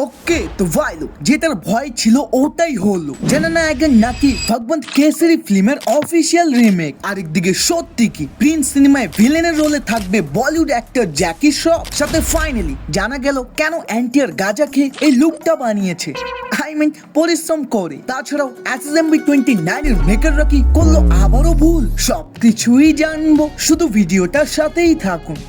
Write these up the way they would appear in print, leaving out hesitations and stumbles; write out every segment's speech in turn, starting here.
ওকে তো ভাইলো যেটার ভয় ছিল ওটাই হলো। জননায়কন নাকি ভগবন্ত কেসরি ফিল্মের অফিসিয়াল রিমেক। আরেকদিকে সত্যি কি প্রিন্স সিনেমায় ভিলেনের রোলে থাকবে বলিউড অ্যাক্টর জ্যাকি শ্রফ। সাথে ফাইনালি জানা গেল কেন এনটিআর গাঁজা খেয়ে এই লুকটা বানিয়েছে। আই মিন পরিশ্রম করে। তাছাড়াও SSMB 29 এর মেকাররা কি করলো আবারও ভুল? সবকিছুই জানবো, শুধু ভিডিওটার সাথেই থাকুন।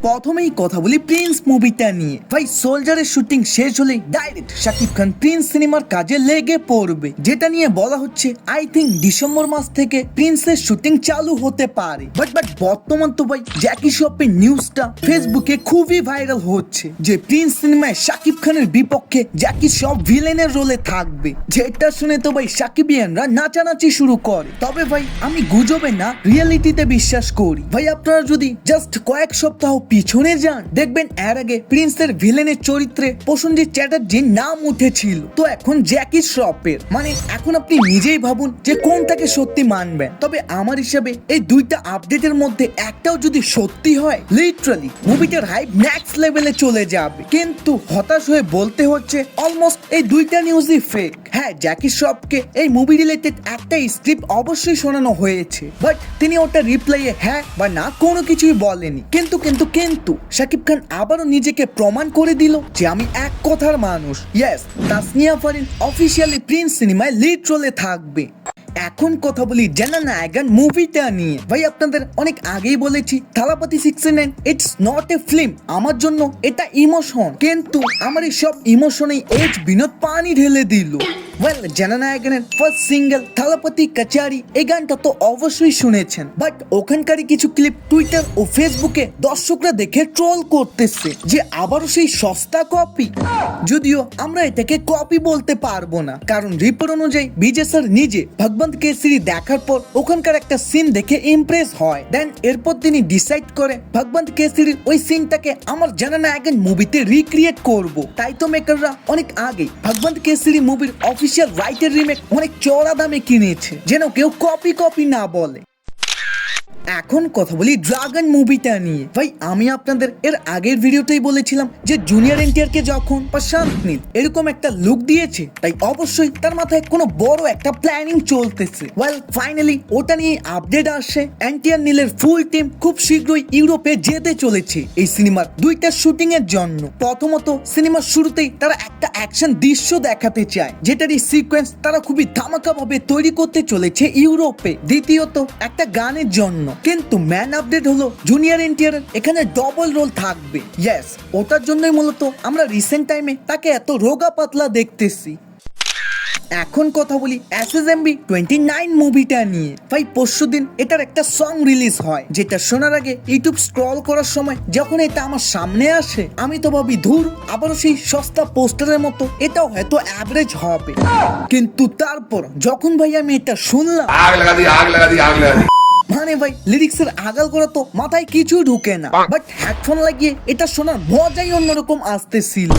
প্রথমেই কথা বলি প্রিন্স মুভিটা নিয়ে। ভাই সোলজারের শুটিং শেষ হলে ডাইরেক্ট শাকিব খান প্রিন্স সিনেমার কাজে লেগে পড়বে, যেটা নিয়ে বলা হচ্ছে আই থিঙ্ক ডিসেম্বর মাস থেকে প্রিন্সের শুটিং চালু হতে পারে। বাট বর্তমান তো ভাই জ্যাকি শ্রফের নিউজটা ফেসবুকে খুবই ভাইরাল হচ্ছে যে প্রিন্স সিনেমায় শাকিব খানের বিপক্ষে জ্যাকি শ্রফ ভিলেনের রোলে থাকবে। যেটা শুনে তো ভাই সাকিবিয়ানরা নাচানাচি শুরু করে। তবে ভাই আমি গুজবে না, রিয়েলিটিতে বিশ্বাস করি। ভাই আপনারা যদি জাস্ট কয়েক সপ্তাহ পিছনে যান, দেখবেন এর আগে প্রিন্সের ভিলেনের চরিত্রে প্রসেনজিৎ চ্যাটার্জির নাম উঠেছিল, তো এখন জ্যাকি শ্রফের। মানে এখন আপনি নিজেই ভাবুন যে কোনটাকে সত্যি মানবেন। তবে আমার হিসাবে এই দুইটা আপডেটের মধ্যে একটাও যদি সত্যি হয়, লিটারালি মুভিটার হাইপ নেক্সট লেভেলে চলে যাবে। কিন্তু হতাশ হয়ে বলতে হচ্ছে অলমোস্ট এই দুইটা নিউজই ফেক। হ্যাঁ, জ্যাকি শ্রফকে এই মুভি রিলেটেড একটা স্ক্রিপ্ট অবশ্যই শোনানো হয়েছে, বাট তিনি ওটা রিপ্লাইয়ে হ্যাঁ বা না কোনো কিছুই বলেনি। কিন্তু শাকিব খান আবারও নিজেকে প্রমাণ করে দিল যে আমি এক কথার মানুষ। Yes, Tasnia Farin officially Prince সিনেমায় লিড রোলে থাকবে। এখন কথা বলি জননায়কন মুভিটা নিয়ে। ভাই আপনাদের অনেক আগেই বলেছি Thalapathy 69 it's not a film. আমার জন্য এটা ইমোশন, কিন্তু আমার এই সব ইমোশনেই এজ বিনোদ পানি ঢেলে দিল। ওয়েল, জননায়কনের ফার্স্ট সিঙ্গেল থালাপতি কচারি এই গানটা তো অবশ্যই শুনেছেন, বাট ওখানকারই কিছু ক্লিপ টুইটার ও ফেসবুকে দর্শকরা দেখে ট্রোল করতেছে যে আবারও সেই সস্তা কপি। যদিও আমরা এটাকে কপি বলতে পারবো না, কারণ রিপোর্ট অনুযায়ী বিজয় স্যার নিজে ভগবন্ত কেসরি দেখার পর ওখানকার একটা সিন দেখে ইমপ্রেস হয়। দেন এরপর তিনি ডিসাইড করে ভগবন্ত কেসরির ওই সিনটাকে আমার জননায়কন মুভিতে রিক্রিয়েট করব। তাই তো মেকাররা অনেক আগেই ভগবন্ত কেসরি মুভির অফিসিয়াল রাইটের রিমেক অনেক চড়া দামে কিনেছে, যেন কেউ কপি না বলে। এখন কথা বলি ড্রাগন মুভিটা নিয়ে। ভাই আমি আপনাদের এর আগের ভিডিওতেই বলেছিলাম যে জুনিয়র এনটিআর কে যখন প্রশান্ত নীল এরকম একটা লুক দিয়েছে, তাই অবশ্যই তার মাথায় কোনো বড় একটা প্ল্যানিং চলতেছে। ওয়েল, ফাইনালি ওটা নিয়ে আপডেট আসে। এনটিআর নীলের ফুল টিম খুব শীঘ্রই ইউরোপে যেতে চলেছে এই সিনেমার দুইটা শুটিং এর জন্য। প্রথমত সিনেমার শুরুতেই তারা একটা অ্যাকশন দৃশ্য দেখাতে চায়, যেটারই সিকোয়েন্স তারা খুবই ধামাকা ভাবে তৈরি করতে চলেছে ইউরোপে। দ্বিতীয়ত একটা গানের জন্য। কিন্তু ম্যান আপডেট হলো জুনিয়র এনটিআর এখানে ডবল রোল থাকবে। ইয়েস, ওটার জন্যই মূলত আমরা রিসেন্ট টাইমে তাকে এত রোগা পাতলা দেখতেছি। এখন কথা বলি SSMB 29 মুভিটা নিয়ে। ভাই পরশুদিন এটার একটা সং রিলিজ হয়, যেটা শোনার আগে ইউটিউব স্ক্রল করার সময় যখন এটা আমার সামনে আসে, আমি তো ভাবি ধুর আবারও সেই সস্তা পোস্টারের মতো, এটাও হয়তো অ্যাভারেজ হবে। কিন্তু তারপর যখন ভাই আমি এটা শুনলাম, आग लगा दी आग लगा दी आग लगा दी। মানে ভাই লিরিক্সের আগাল করা তো মাথায় কিছু ঢুকে না, বাট হেডফোন লাগিয়ে এটা শোনার মজাই অন্যরকম আসতেছিল।